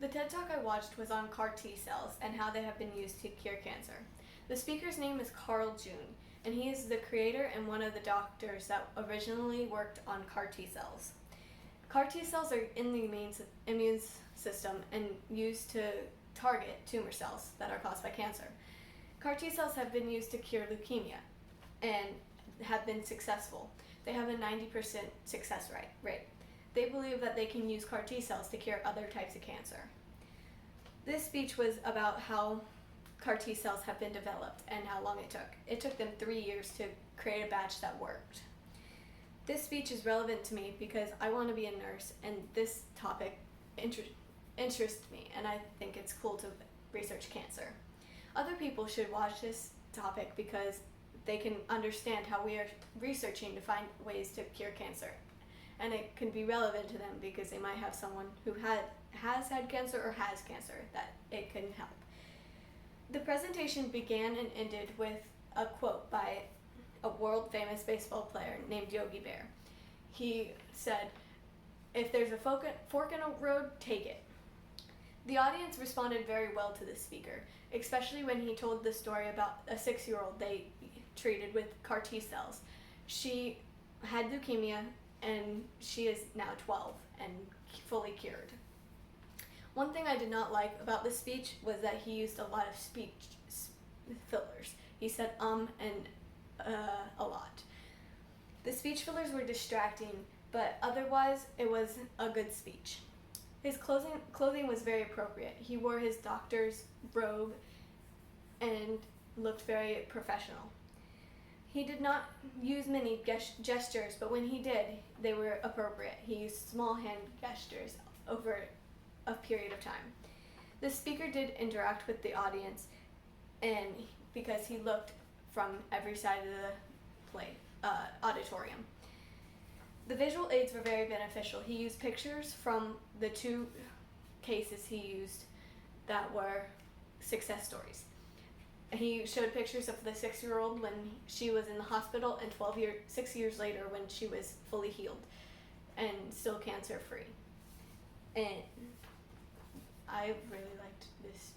The TED Talk I watched was on CAR T cells and how they have been used to cure cancer. The speaker's name is Carl June, and he is the creator and one of the doctors that originally worked on CAR T cells. CAR T cells are in the immune system and used to target tumor cells that are caused by cancer. CAR T cells have been used to cure leukemia and have been successful. They have a 90% success rate. They believe that they can use CAR T cells to cure other types of cancer. This speech was about how CAR T cells have been developed and how long it took. It took them 3 years to create a batch that worked. This speech is relevant to me because I want to be a nurse, and this topic interests me, and I think it's cool to research cancer. Other people should watch this topic because they can understand how we are researching to find ways to cure cancer. And it can be relevant to them because they might have someone who has had cancer or has cancer that it can help. The presentation began and ended with a quote by a world famous baseball player named Yogi Bear. He said, "If there's a fork in a road, take it." The audience responded very well to this speaker, especially when he told the story about a 6-year-old they treated with CAR T cells. She had leukemia and she is now 12 and fully cured. One thing I did not like about this speech was that he used a lot of speech fillers. He said and a lot. The speech fillers were distracting, but otherwise it was a good speech. His clothing was very appropriate. He wore his doctor's robe and looked very professional. He did not use many gestures, but when he did, they were appropriate. He used small hand gestures over a period of time. The speaker did interact with the audience, and because he looked from every side of the auditorium. The visual aids were very beneficial. He used pictures from the 2 cases he used that were success stories. He showed pictures of the 6-year-old when she was in the hospital and 6 years later when she was fully healed and still cancer free. And I really liked this